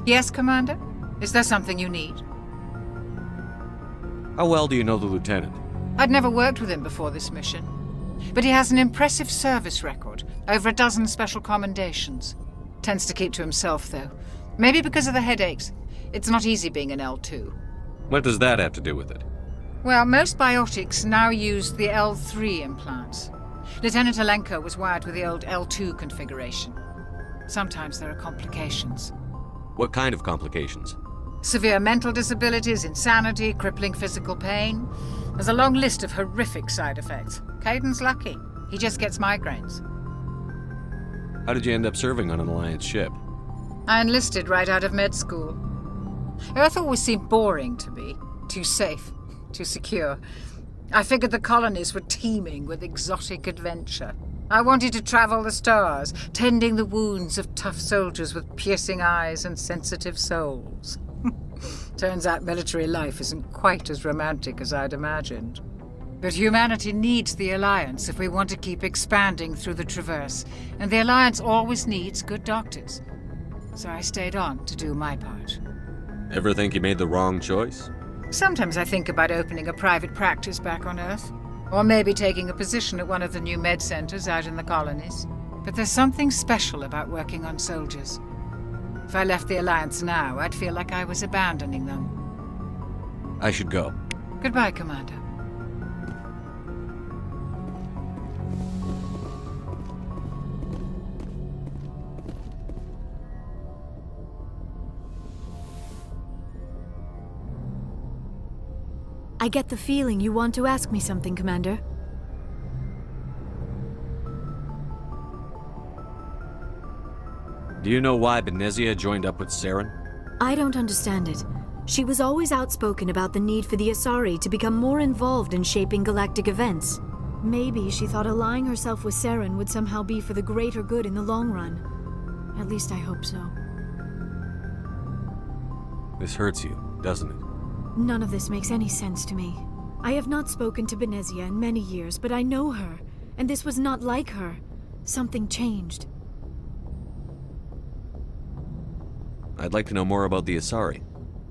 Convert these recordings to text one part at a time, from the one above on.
Yes, Commander? Is there something you need? How well do you know the Lieutenant? I'd never worked with him before this mission. But he has an impressive service record, over a dozen special commendations. Tends to keep to himself, though. Maybe because of the headaches. It's not easy being an L2. What does that have to do with it? Well, most biotics now use the L3 implants. Lieutenant Alenko was wired with the old L2 configuration. Sometimes there are complications. What kind of complications? Severe mental disabilities, insanity, crippling physical pain. There's a long list of horrific side effects. Caden's lucky. He just gets migraines. How did you end up serving on an Alliance ship? I enlisted right out of med school. Earth always seemed boring to me. Too safe, too secure. I figured the colonies were teeming with exotic adventure. I wanted to travel the stars, tending the wounds of tough soldiers with piercing eyes and sensitive souls. Turns out military life isn't quite as romantic as I'd imagined. But humanity needs the Alliance if we want to keep expanding through the Traverse, and the Alliance always needs good doctors. So I stayed on to do my part. Ever think you made the wrong choice? Sometimes I think about opening a private practice back on Earth, or maybe taking a position at one of the new med centers out in the colonies. But there's something special about working on soldiers. If I left the Alliance now, I'd feel like I was abandoning them. I should go. Goodbye, Commander. I get the feeling you want to ask me something, Commander. Do you know why Benezia joined up with Saren? I don't understand it. She was always outspoken about the need for the Asari to become more involved in shaping galactic events. Maybe she thought allying herself with Saren would somehow be for the greater good in the long run. At least I hope so. This hurts you, doesn't it? None of this makes any sense to me. I have not spoken to Benezia in many years, but I know her, and this was not like her. Something changed. I'd like to know more about the Asari.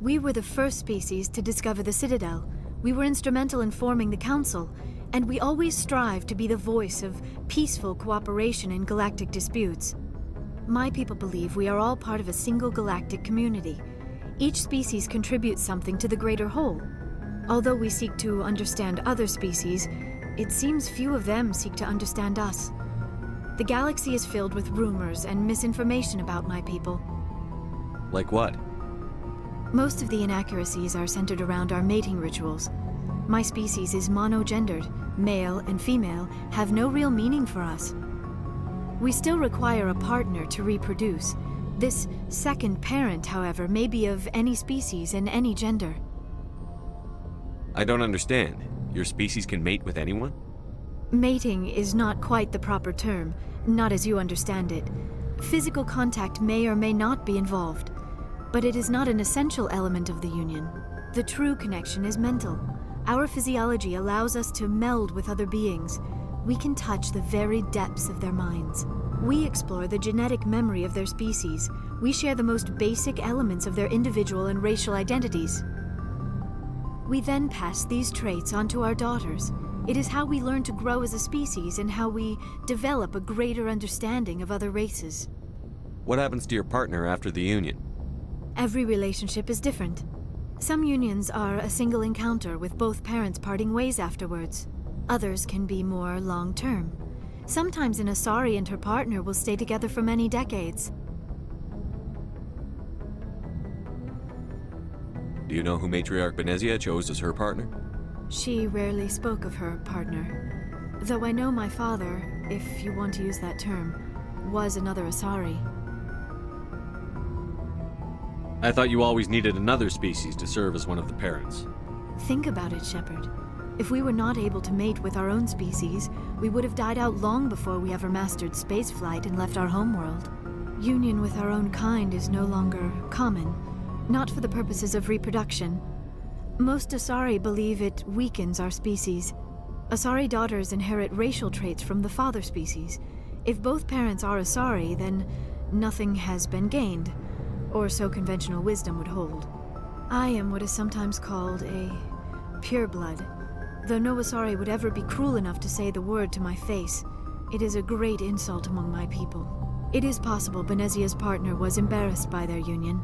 We were the first species to discover the Citadel. We were instrumental in forming the Council, and we always strive to be the voice of peaceful cooperation in galactic disputes. My people believe we are all part of a single galactic community. Each species contributes something to the greater whole. Although we seek to understand other species, it seems few of them seek to understand us. The galaxy is filled with rumors and misinformation about my people. Like what? Most of the inaccuracies are centered around our mating rituals. My species is monogendered. Male and female have no real meaning for us. We still require a partner to reproduce. This second parent, however, may be of any species and any gender. I don't understand. Your species can mate with anyone? Mating is not quite the proper term, not as you understand it. Physical contact may or may not be involved, but it is not an essential element of the union. The true connection is mental. Our physiology allows us to meld with other beings. We can touch the very depths of their minds. We explore the genetic memory of their species. We share the most basic elements of their individual and racial identities. We then pass these traits on to our daughters. It is how we learn to grow as a species and how we develop a greater understanding of other races. What happens to your partner after the union? Every relationship is different. Some unions are a single encounter with both parents parting ways afterwards. Others can be more long-term. Sometimes an Asari and her partner will stay together for many decades. Do you know who Matriarch Benezia chose as her partner? She rarely spoke of her partner. Though I know my father, if you want to use that term, was another Asari. I thought you always needed another species to serve as one of the parents. Think about it, Shepard. If we were not able to mate with our own species, we would have died out long before we ever mastered spaceflight and left our homeworld. Union with our own kind is no longer common, not for the purposes of reproduction. Most Asari believe it weakens our species. Asari daughters inherit racial traits from the father species. If both parents are Asari, then nothing has been gained. or so conventional wisdom would hold. I am what is sometimes called a pureblood. Though no Asari would ever be cruel enough to say the word to my face, it is a great insult among my people. It is possible Benezia's partner was embarrassed by their union.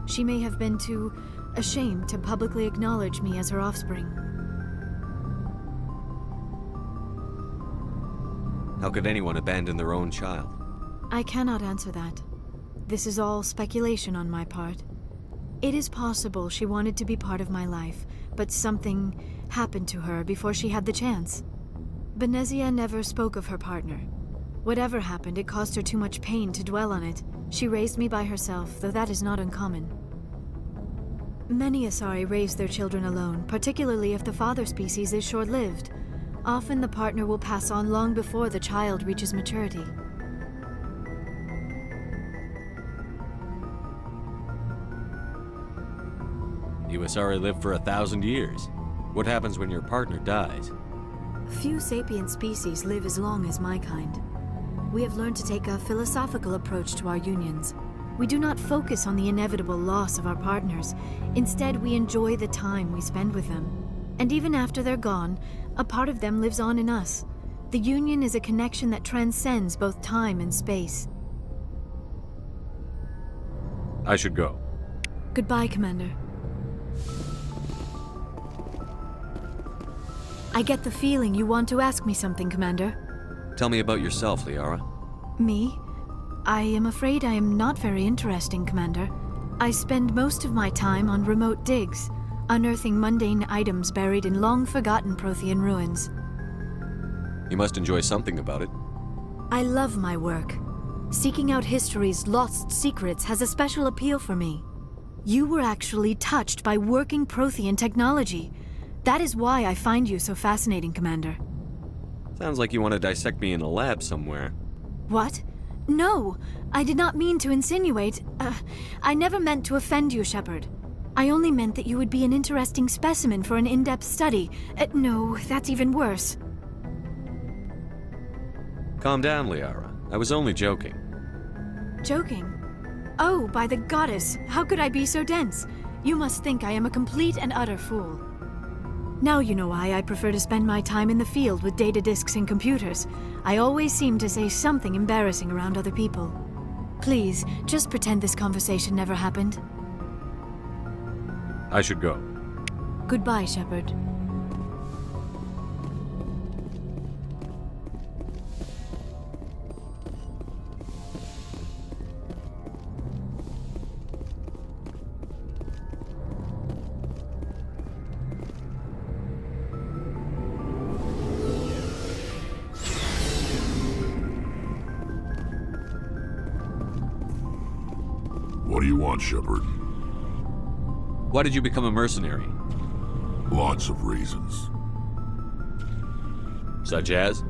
She may have been too ashamed to publicly acknowledge me as her offspring. How could anyone abandon their own child? I cannot answer that. This is all speculation on my part. It is possible she wanted to be part of my life, but something happened to her before she had the chance. Benezia never spoke of her partner. Whatever happened, it caused her too much pain to dwell on it. She raised me by herself, though that is not uncommon. Many Asari raise their children alone, particularly if the father species is short-lived. Often the partner will pass on long before the child reaches maturity. You Asari live for 1,000 years. What happens when your partner dies? Few sapient species live as long as my kind. We have learned to take a philosophical approach to our unions. We do not focus on the inevitable loss of our partners. Instead, we enjoy the time we spend with them. And even after they're gone, a part of them lives on in us. The union is a connection that transcends both time and space. I should go. Goodbye, Commander. I get the feeling you want to ask me something, Commander. Tell me about yourself, Liara. Me? I am afraid I am not very interesting, Commander. I spend most of my time on remote digs, unearthing mundane items buried in long-forgotten Prothean ruins. You must enjoy something about it. I love my work. Seeking out history's lost secrets has a special appeal for me. You were actually touched by working Prothean technology. That is why I find you so fascinating, Commander. Sounds like you want to dissect me in a lab somewhere. What? No, I did not mean to insinuate. I never meant to offend you, Shepard. I only meant that you would be an interesting specimen for an in-depth study. No, that's even worse. Calm down, Liara. I was only joking. Joking? Oh, by the goddess, how could I be so dense? You must think I am a complete and utter fool. Now you know why I prefer to spend my time in the field with data disks and computers. I always seem to say something embarrassing around other people. Please, just pretend this conversation never happened. I should go. Goodbye, Shepard. What do you want, Shepard? Why did you become a mercenary? Lots of reasons. Such as?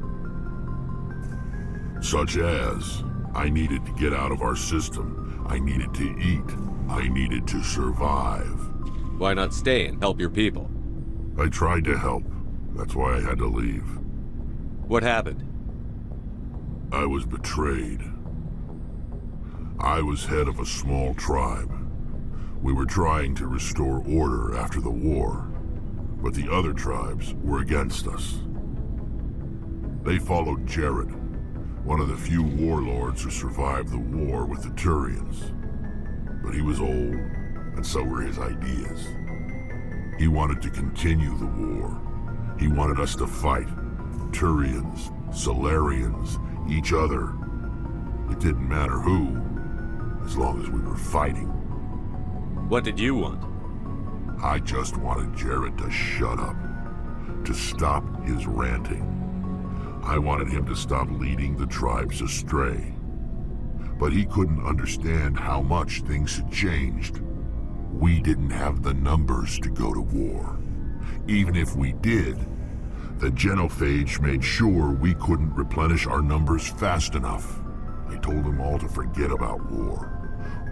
Such as, I needed to get out of our system. I needed to eat. I needed to survive. Why not stay and help your people? I tried to help. That's why I had to leave. What happened? I was betrayed. I was head of a small tribe. We were trying to restore order after the war, but the other tribes were against us. They followed Jared, one of the few warlords who survived the war with the Turians. But he was old, and so were his ideas. He wanted to continue the war. He wanted us to fight. Turians, Solarians, each other. It didn't matter who, as long as we were fighting. What did you want? I just wanted Jared to shut up, to stop his ranting. I wanted him to stop leading the tribes astray. But he couldn't understand how much things had changed. We didn't have the numbers to go to war. Even if we did, the genophage made sure we couldn't replenish our numbers fast enough. I told them all to forget about war.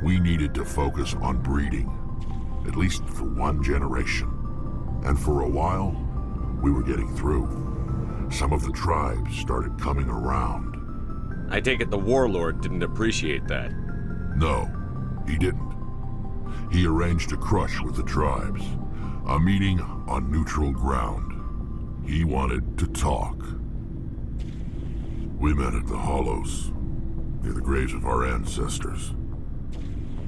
We needed to focus on breeding, at least for one generation. And for a while, we were getting through. Some of the tribes started coming around. I take it the warlord didn't appreciate that. No, he didn't. He arranged a crush with the tribes, a meeting on neutral ground. He wanted to talk. We met at the Hollows, near the graves of our ancestors.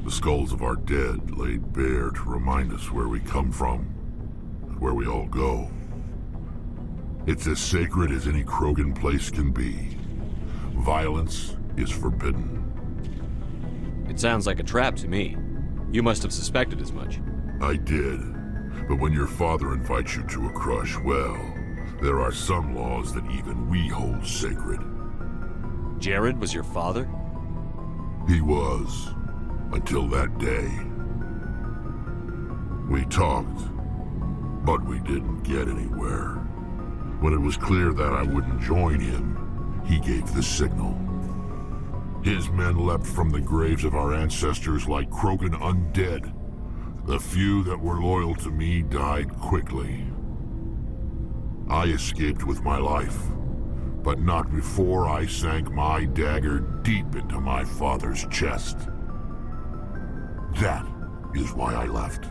The skulls of our dead laid bare to remind us where we come from and where we all go. It's as sacred as any Krogan place can be. Violence is forbidden. It sounds like a trap to me. You must have suspected as much. I did. But when your father invites you to a crush, well, there are some laws that even we hold sacred. Jared was your father? He was. Until that day. We talked, but we didn't get anywhere. When it was clear that I wouldn't join him, he gave the signal. His men leapt from the graves of our ancestors like Krogan undead. The few that were loyal to me died quickly. I escaped with my life, but not before I sank my dagger deep into my father's chest. That is why I left,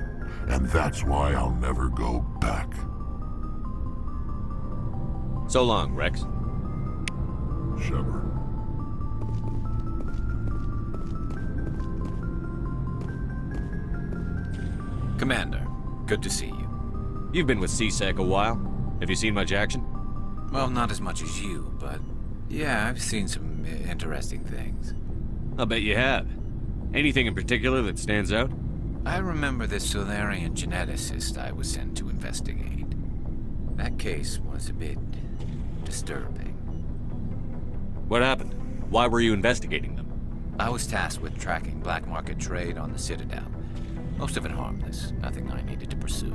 and that's why I'll never go back. So long, Rex. Shepard. Commander, good to see you. You've been with CSEC a while. Have you seen much action? Well, not as much as you, but yeah, I've seen some interesting things. I'll bet you have. Anything in particular that stands out? I remember this Solarian geneticist I was sent to investigate. That case was a bit disturbing. What happened? Why were you investigating them? I was tasked with tracking black market trade on the Citadel. Most of it harmless, nothing I needed to pursue.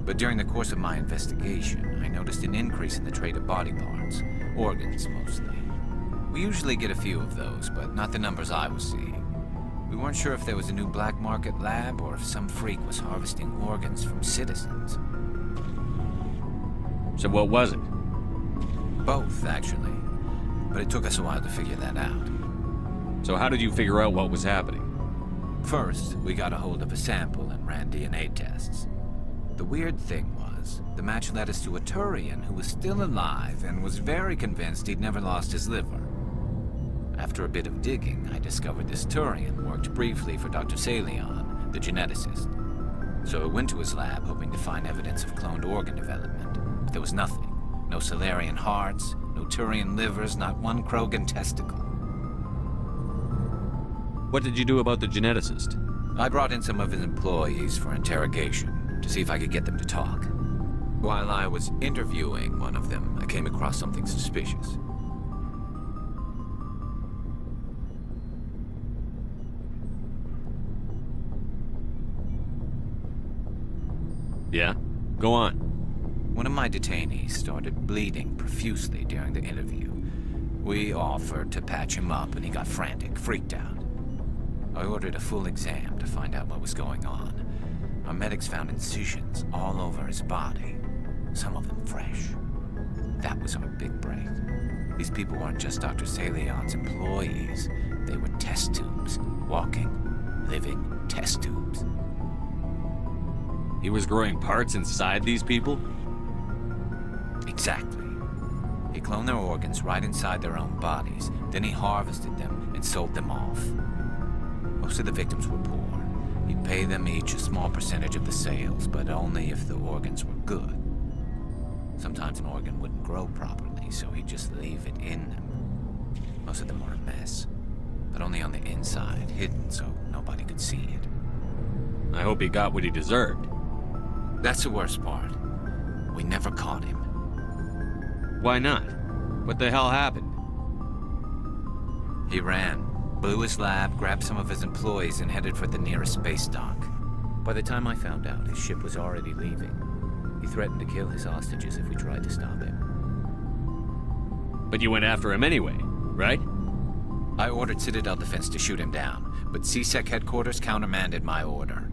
But during the course of my investigation, I noticed an increase in the trade of body parts, organs mostly. We usually get a few of those, but not the numbers I was seeing. We weren't sure if there was a new black market lab or if some freak was harvesting organs from citizens. So what was it? Both, actually. But it took us a while to figure that out. So how did you figure out what was happening? First, we got a hold of a sample and ran DNA tests. The weird thing was, the match led us to a Turian who was still alive and was very convinced he'd never lost his liver. After a bit of digging, I discovered this Turian worked briefly for Dr. Salion, the geneticist. So I went to his lab hoping to find evidence of cloned organ development. But there was nothing. No Solarian hearts, no Turian livers, not one Krogan testicle. What did you do about the geneticist? I brought in some of his employees for interrogation, to see if I could get them to talk. While I was interviewing one of them, I came across something suspicious. Yeah? Go on. One of my detainees started bleeding profusely during the interview. We offered to patch him up and he got frantic, freaked out. I ordered a full exam to find out what was going on. Our medics found incisions all over his body, some of them fresh. That was our big break. These people weren't just Dr. Salion's employees. They were test tubes, walking, living test tubes. He was growing parts inside these people? Exactly. He cloned their organs right inside their own bodies. Then he harvested them and sold them off. Most of the victims were poor. He'd pay them each a small percentage of the sales, but only if the organs were good. Sometimes an organ wouldn't grow properly, so he'd just leave it in them. Most of them were a mess, but only on the inside, hidden so nobody could see it. I hope he got what he deserved. That's the worst part. We never caught him. Why not? What the hell happened? He ran, blew his lab, grabbed some of his employees, and headed for the nearest space dock. By the time I found out, his ship was already leaving. He threatened to kill his hostages if we tried to stop him. But you went after him anyway, right? I ordered Citadel Defense to shoot him down, but CSEC headquarters countermanded my order.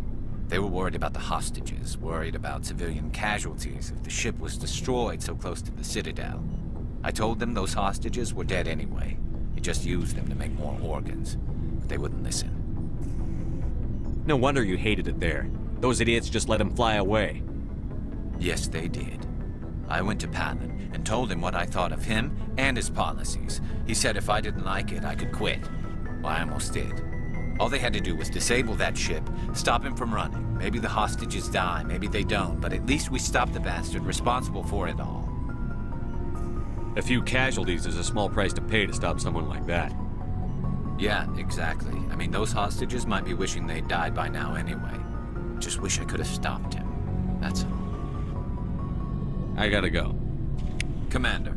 They were worried about the hostages, worried about civilian casualties if the ship was destroyed so close to the Citadel. I told them those hostages were dead anyway. He just used them to make more organs. But they wouldn't listen. No wonder you hated it there. Those idiots just let him fly away. Yes, they did. I went to Palin and told him what I thought of him and his policies. He said if I didn't like it, I could quit. Well, I almost did. All they had to do was disable that ship, stop him from running. Maybe the hostages die, maybe they don't, but at least we stopped the bastard responsible for it all. A few casualties is a small price to pay to stop someone like that. Yeah, exactly. I mean, those hostages might be wishing they'd died by now anyway. Just wish I could have stopped him. That's all. I gotta go. Commander.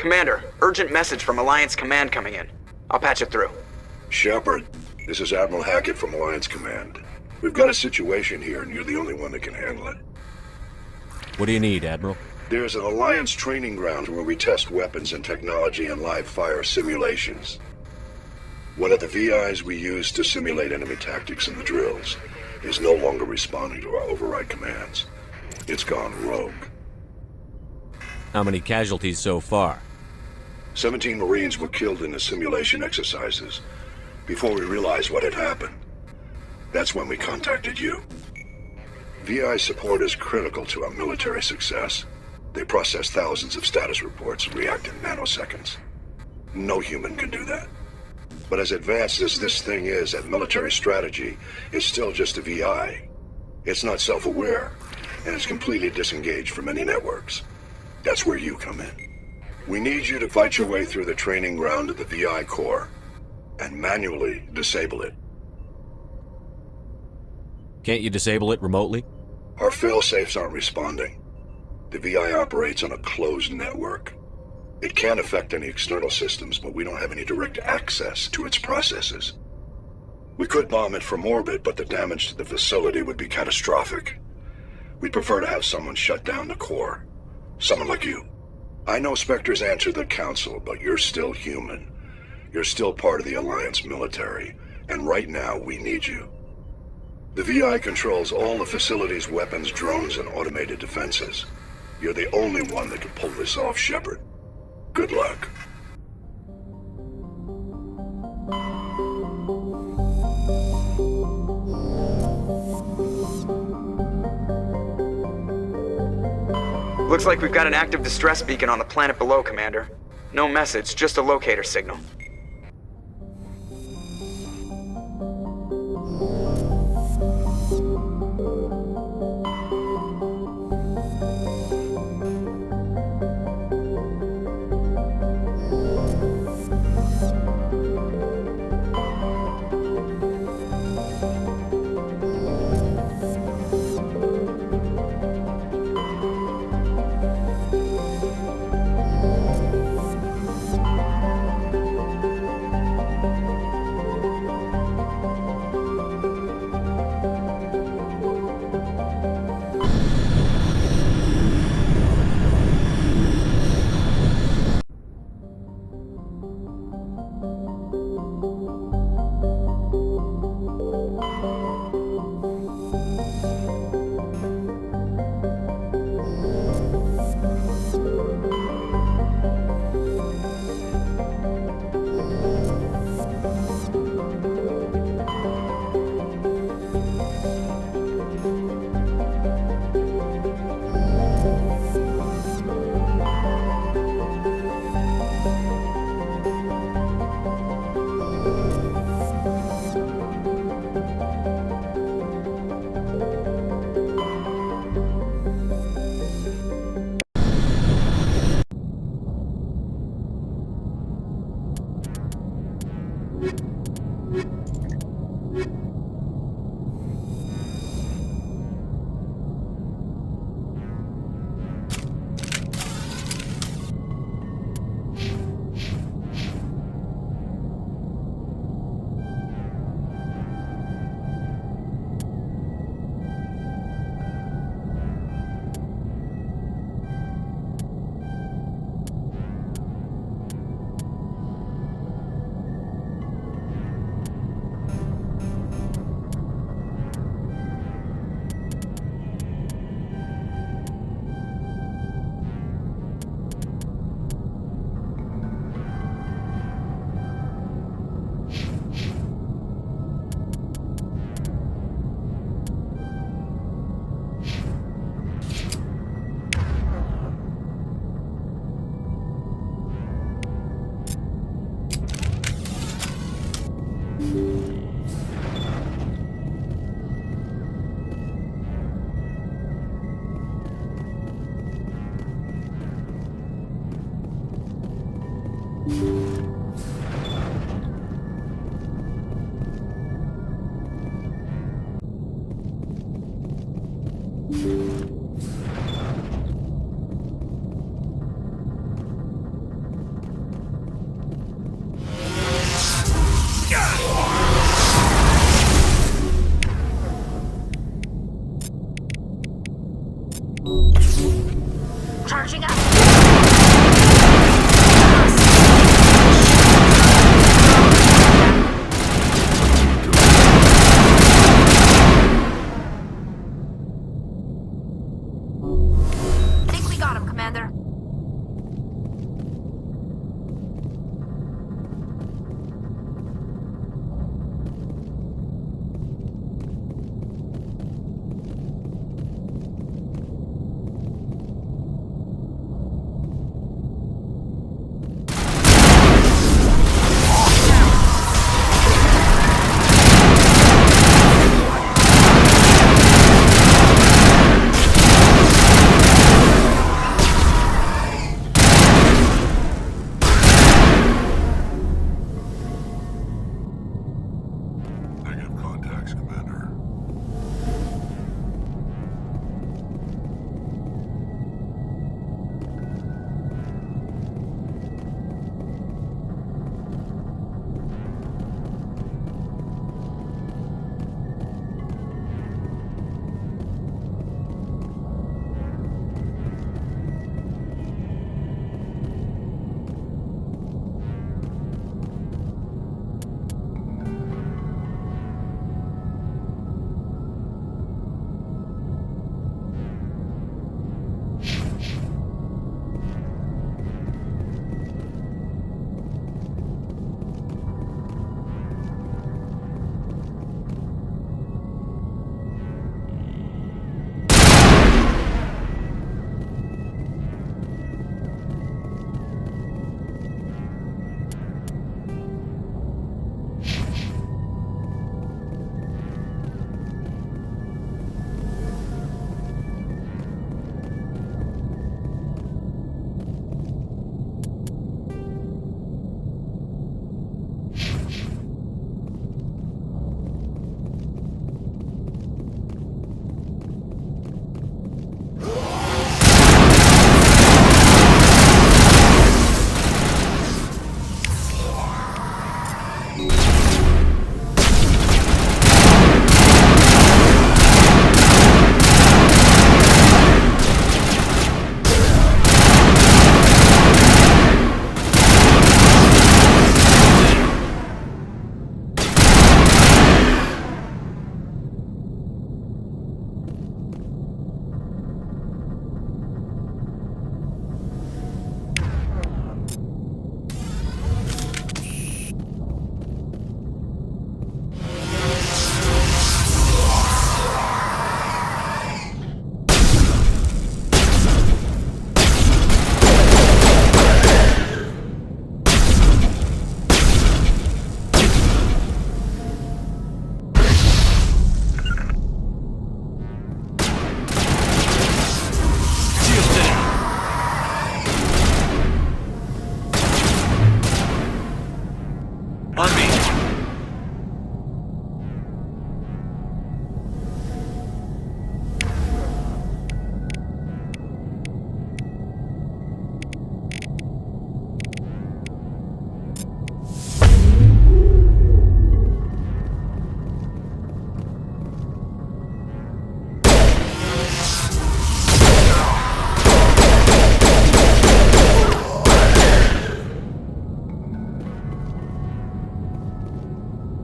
Commander, urgent message from Alliance Command coming in. I'll patch it through. Shepard, this is Admiral Hackett from Alliance Command. We've got a situation here, and you're the only one that can handle it. What do you need, Admiral? There's an Alliance training ground where we test weapons and technology in live fire simulations. One of the VIs we use to simulate enemy tactics in the drills is no longer responding to our override commands. It's gone rogue. How many casualties so far? 17 Marines were killed in the simulation exercises before we realized what had happened. That's when we contacted you. VI support is critical to our military success. They process thousands of status reports and react in nanoseconds. No human can do that. But as advanced as this thing is at military strategy, it's still just a VI. It's not self-aware, and it's completely disengaged from any networks. That's where you come in. We need you to fight your way through the training ground of the VI core and manually disable it. Can't you disable it remotely? Our fail-safes aren't responding. The VI operates on a closed network. It can affect any external systems, but we don't have any direct access to its processes. We could bomb it from orbit, but the damage to the facility would be catastrophic. We'd prefer to have someone shut down the core. Someone like you. I know Spectres answer the Council, but you're still human. You're still part of the Alliance military, and right now we need you. The VI controls all the facility's weapons, drones, and automated defenses. You're the only one that can pull this off, Shepard. Good luck. Looks like we've got an active distress beacon on the planet below, Commander. No message, just a locator signal.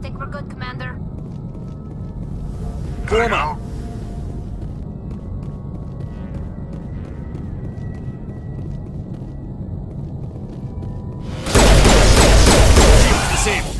think we're good, Commander. Form up. Shields disabled.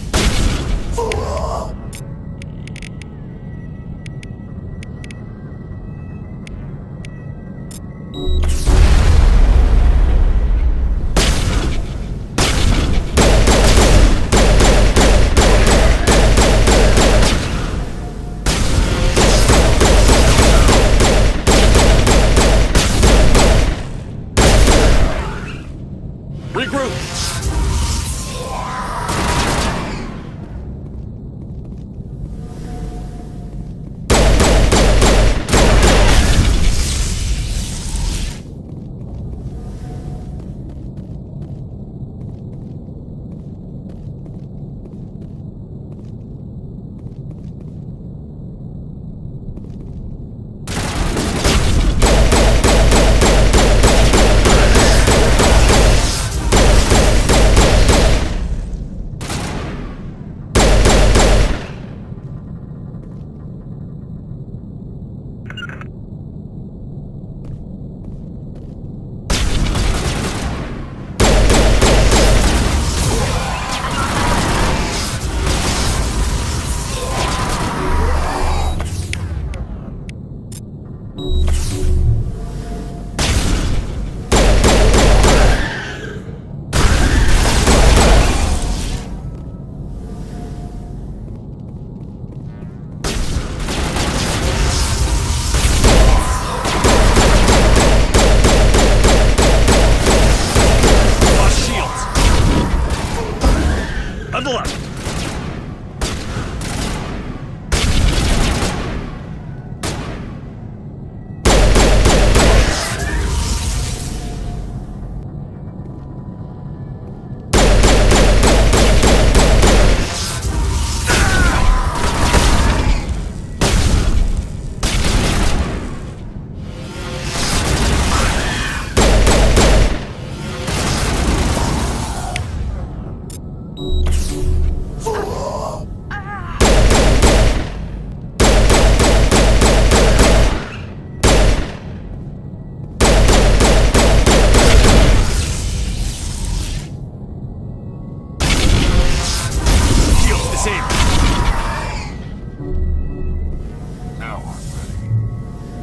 Regroup! Level up!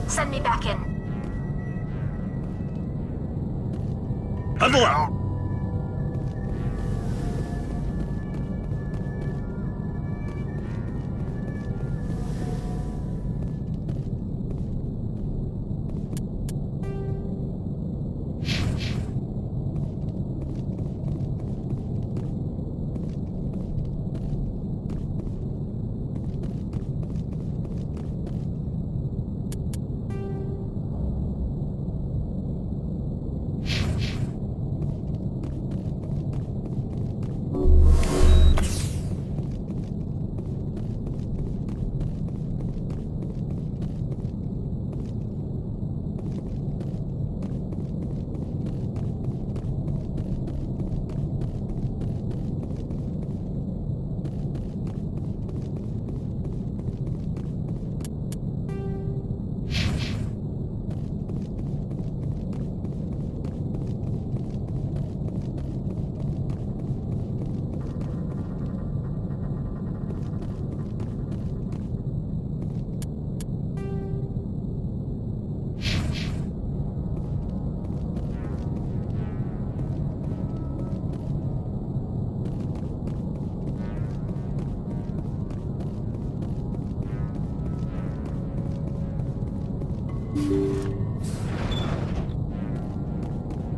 Send me back in. Level up!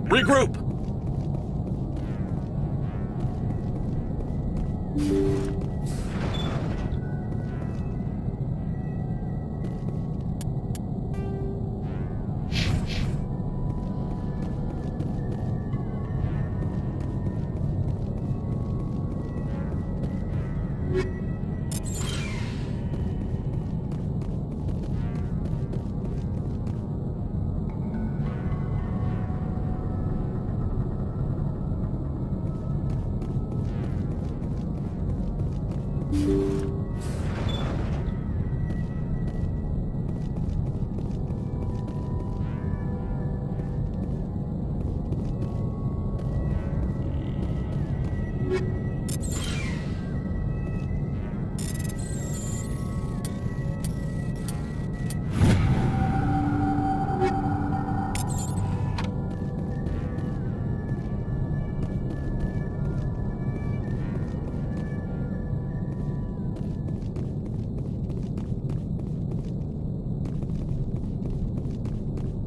Regroup!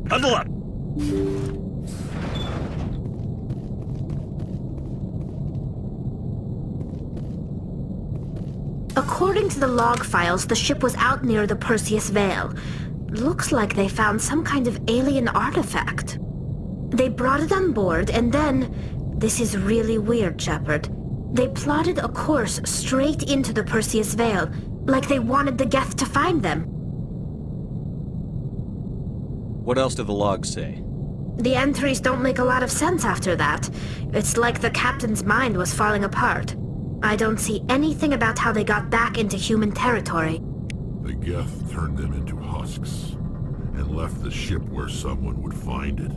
Huddle up! According to the log files, the ship was out near the Perseus Vale. Looks like they found some kind of alien artifact. They brought it on board, and then... This is really weird, Shepard. They plotted a course straight into the Perseus Vale, like they wanted the Geth to find them. What else do the logs say? The entries don't make a lot of sense after that. It's like the captain's mind was falling apart. I don't see anything about how they got back into human territory. The Geth turned them into husks and left the ship where someone would find it,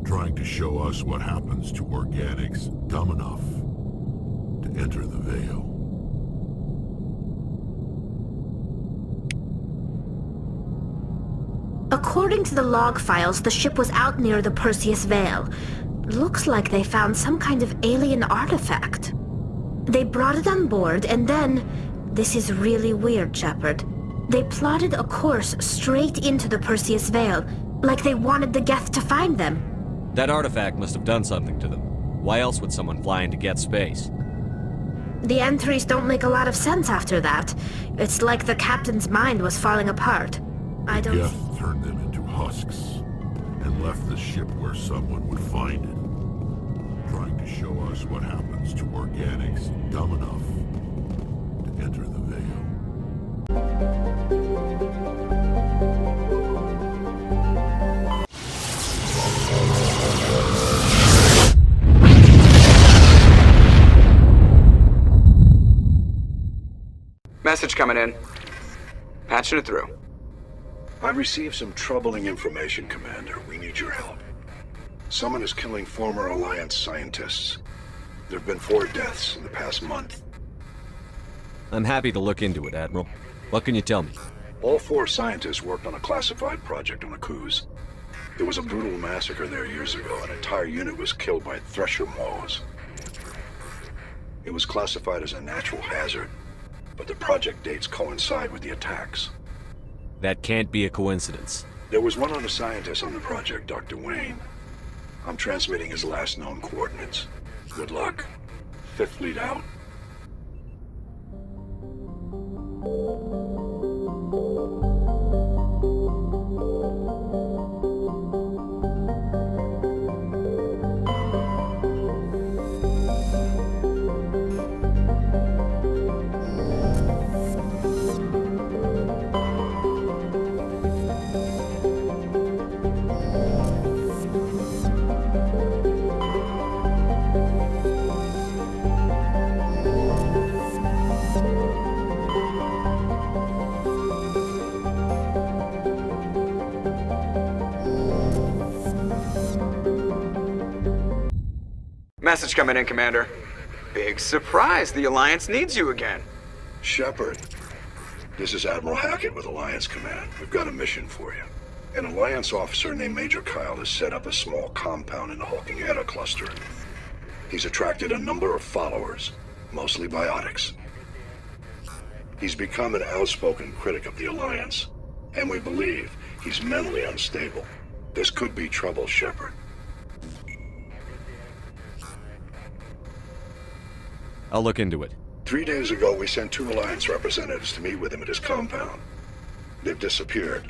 trying to show us what happens to organics dumb enough to enter the Vale. According to the log files, the ship was out near the Perseus Vale. Looks like they found some kind of alien artifact. They brought it on board, and then... This is really weird, Shepard. They plotted a course straight into the Perseus Vale, like they wanted the Geth to find them. That artifact must have done something to them. Why else would someone fly into Geth space? The entries don't make a lot of sense after that. It's like the captain's mind was falling apart. I don't... Geth turned them into husks and left the ship where someone would find it, trying to show us what happens to organics dumb enough to enter the Vale. Message coming in. Patching it through. I've received some troubling information, Commander. We need your help. Someone is killing former Alliance scientists. There have been 4 deaths in the past month. I'm happy to look into it, Admiral. What can you tell me? All 4 scientists worked on a classified project on Akuz. There was a brutal massacre there years ago. An entire unit was killed by Thresher Maws. It was classified as a natural hazard, but the project dates coincide with the attacks. That can't be a coincidence. There was one other scientist on the project, Dr. Wayne. I'm transmitting his last known coordinates. Good luck. 5th Fleet out. Message coming in, Commander. Big surprise, the Alliance needs you again. Shepard, this is Admiral Hackett with Alliance Command. We've got a mission for you. An Alliance officer named Major Kyle has set up a small compound in the Hawking Eta cluster. He's attracted a number of followers, mostly biotics. He's become an outspoken critic of the Alliance, and we believe he's mentally unstable. This could be trouble, Shepard. I'll look into it. 3 days ago, we sent 2 Alliance representatives to meet with him at his compound. They've disappeared.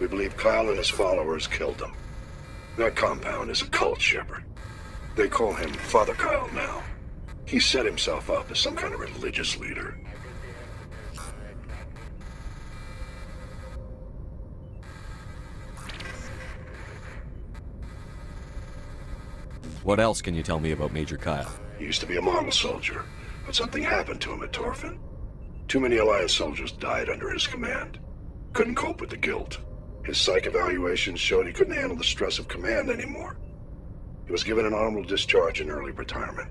We believe Kyle and his followers killed them. That compound is a cult, Shepard. They call him Father Kyle now. He set himself up as some kind of religious leader. What else can you tell me about Major Kyle? He used to be a model soldier, but something happened to him at Torfin. Too many Alliance soldiers died under his command. Couldn't cope with the guilt. His psych evaluations showed he couldn't handle the stress of command anymore. He was given an honorable discharge in early retirement.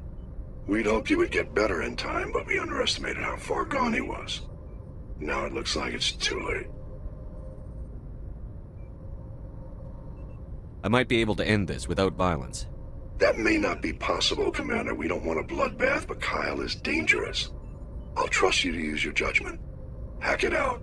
We'd hoped he would get better in time, but we underestimated how far gone he was. Now it looks like it's too late. I might be able to end this without violence. That may not be possible, Commander. We don't want a bloodbath, but Kyle is dangerous. I'll trust you to use your judgment. Hack it out.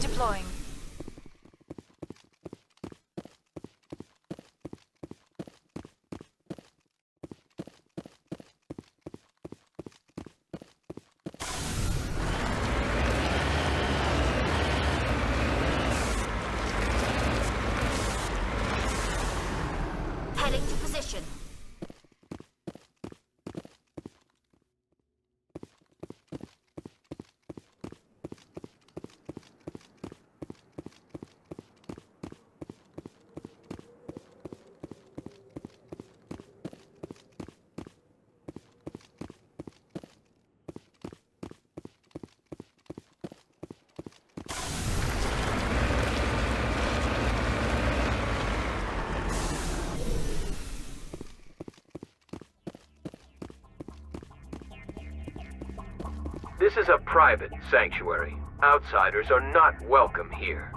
Redeploying. Heading to position. This is a private sanctuary. Outsiders are not welcome here.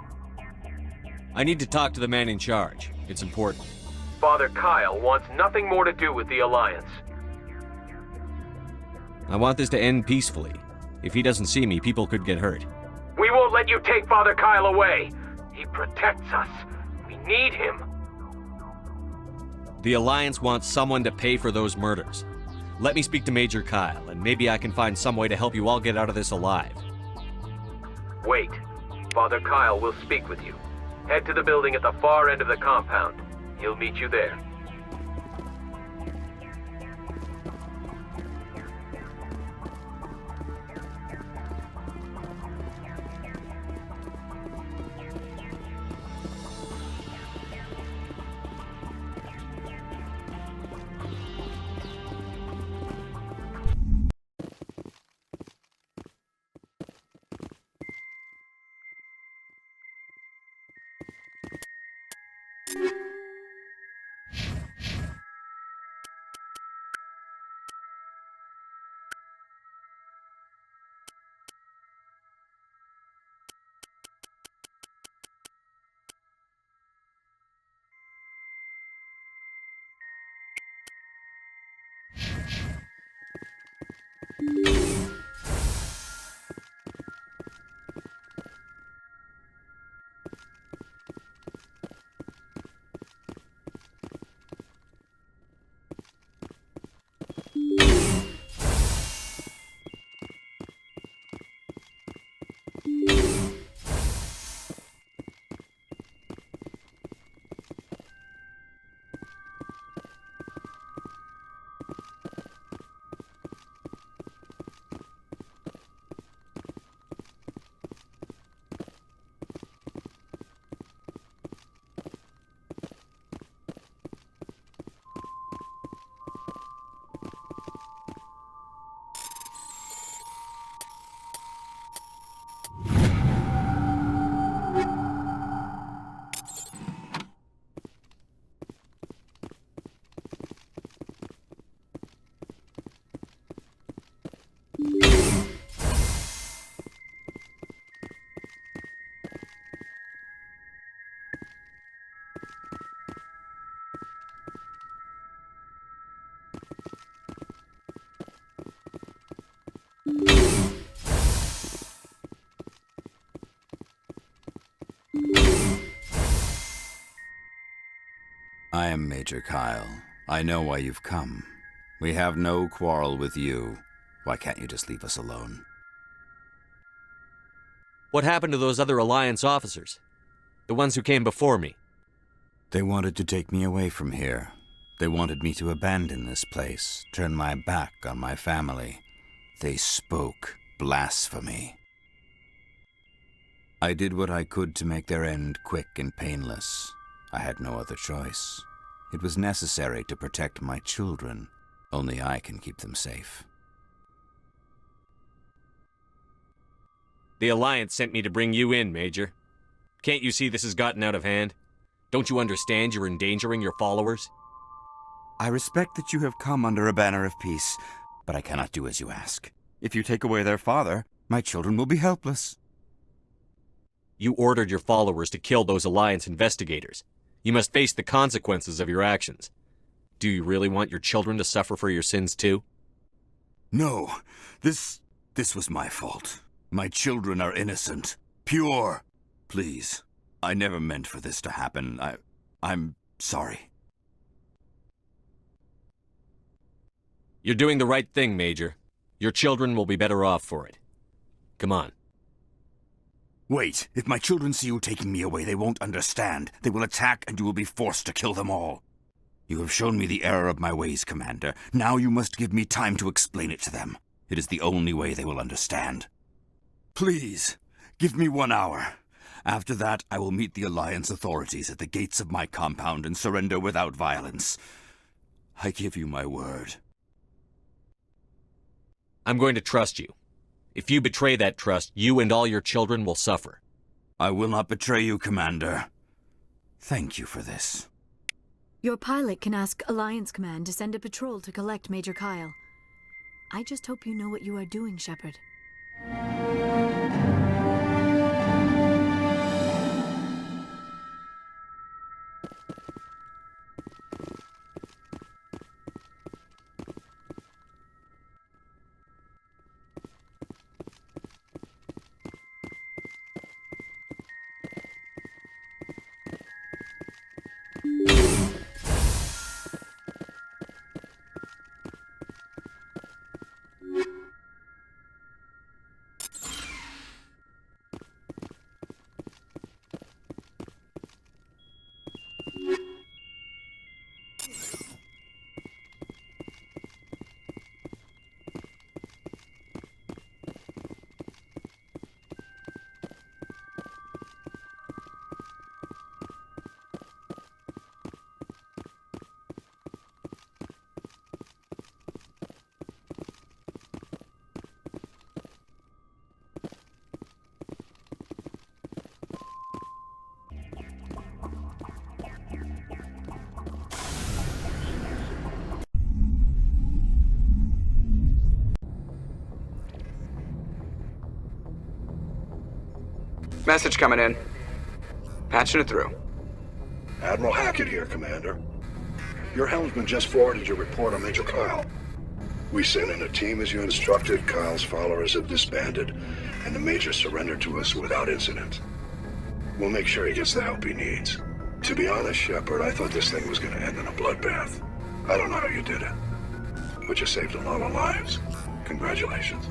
I need to talk to the man in charge. It's important. Father Kyle wants nothing more to do with the Alliance. I want this to end peacefully. If he doesn't see me, people could get hurt. We won't let you take Father Kyle away. He protects us. We need him. The Alliance wants someone to pay for those murders. Let me speak to Major Kyle, and maybe I can find some way to help you all get out of this alive. Wait. Father Kyle will speak with you. Head to the building at the far end of the compound. He'll meet you there. I am Major Kyle. I know why you've come. We have no quarrel with you. Why can't you just leave us alone? What happened to those other Alliance officers? The ones who came before me? They wanted to take me away from here. They wanted me to abandon this place, turn my back on my family. They spoke blasphemy. I did what I could to make their end quick and painless. I had no other choice. It was necessary to protect my children. Only I can keep them safe. The Alliance sent me to bring you in, Major. Can't you see this has gotten out of hand? Don't you understand you're endangering your followers? I respect that you have come under a banner of peace, but I cannot do as you ask. If you take away their father, my children will be helpless. You ordered your followers to kill those Alliance investigators. You must face the consequences of your actions. Do you really want your children to suffer for your sins too? No, this was my fault. My children are innocent, pure. Please. I never meant for this to happen. I'm sorry. You're doing the right thing, Major. Your children will be better off for it. Come on. Wait. If my children see you taking me away, they won't understand. They will attack, and you will be forced to kill them all. You have shown me the error of my ways, Commander. Now you must give me time to explain it to them. It is the only way they will understand. Please, give me 1 hour. After that, I will meet the Alliance authorities at the gates of my compound and surrender without violence. I give you my word. I'm going to trust you. If you betray that trust, you and all your children will suffer. I will not betray you, Commander. Thank you for this. Your pilot can ask Alliance Command to send a patrol to collect Major Kyle. I just hope you know what you are doing, Shepard. Message coming in. Patching it through. Admiral Hackett here, Commander. Your helmsman just forwarded your report on Major Kyle. We sent in a team as you instructed. Kyle's followers have disbanded, and the Major surrendered to us without incident. We'll make sure he gets the help he needs. To be honest, Shepard, I thought this thing was gonna end in a bloodbath. I don't know how you did it, but you saved a lot of lives. Congratulations.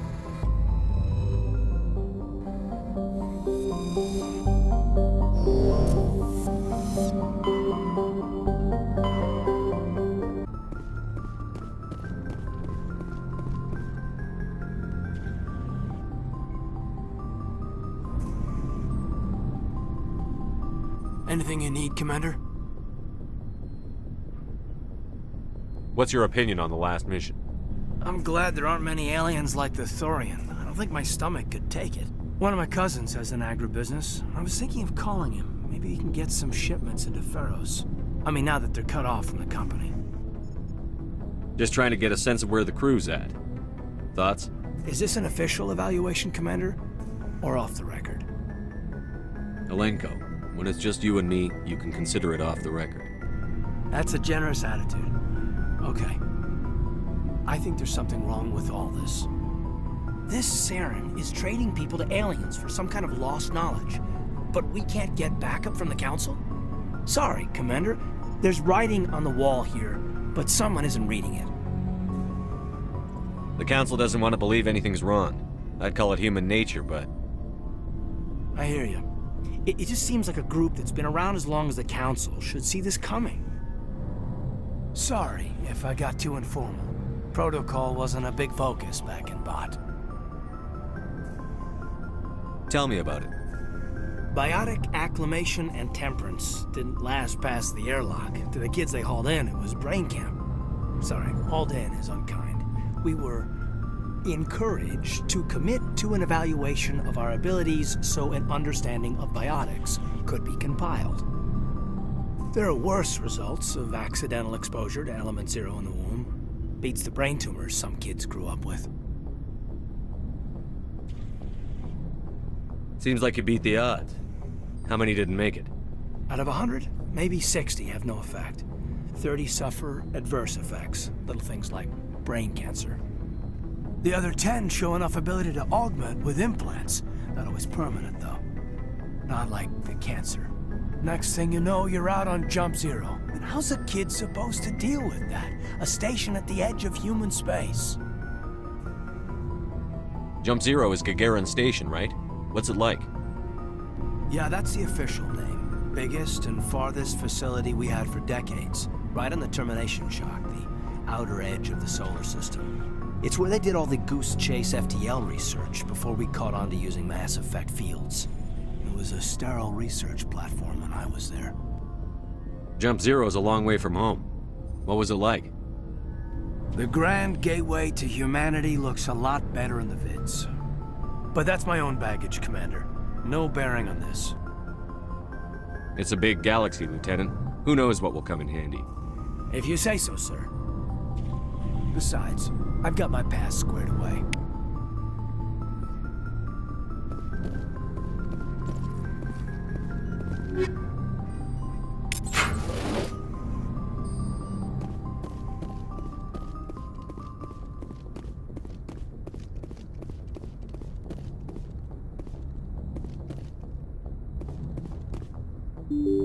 Anything you need, Commander? What's your opinion on the last mission? I'm glad there aren't many aliens like the Thorian. I don't think my stomach could take it. One of my cousins has an agribusiness. I was thinking of calling him. Maybe he can get some shipments into Feros. I mean, now that they're cut off from the company. Just trying to get a sense of where the crew's at. Thoughts? Is this an official evaluation, Commander? Or off the record? Alenko, when it's just you and me, you can consider it off the record. That's a generous attitude. Okay. I think there's something wrong with all this. This Saren is trading people to aliens for some kind of lost knowledge. But we can't get backup from the Council? Sorry, Commander. There's writing on the wall here, but someone isn't reading it. The Council doesn't want to believe anything's wrong. I'd call it human nature, but... I hear you. It just seems like a group that's been around as long as the Council should see this coming. Sorry if I got too informal. Protocol wasn't a big focus back in Bot. Tell me about it. Biotic acclimation and temperance didn't last past the airlock. To the kids they hauled in, it was brain camp. Sorry, hauled in is unkind. We were encouraged to commit to an evaluation of our abilities so an understanding of biotics could be compiled. There are worse results of accidental exposure to Element Zero in the womb. Beats the brain tumors some kids grew up with. Seems like you beat the odds. How many didn't make it? Out of 100, maybe 60 have no effect. 30 suffer adverse effects, little things like brain cancer. The other 10 show enough ability to augment with implants. Not always permanent, though. Not like the cancer. Next thing you know, you're out on Jump Zero. And how's a kid supposed to deal with that? A station at the edge of human space. Jump Zero is Gagarin Station, right? What's it like? Yeah, that's the official name. Biggest and farthest facility we had for decades. Right on the termination shock, the outer edge of the solar system. It's where they did all the Goose Chase FTL research before we caught on to using mass effect fields. It was a sterile research platform when I was there. Jump Zero is a long way from home. What was it like? The grand gateway to humanity looks a lot better in the vids. But that's my own baggage, Commander. No bearing on this. It's a big galaxy, Lieutenant. Who knows what will come in handy? If you say so, sir. Besides, I've got my past squared away. You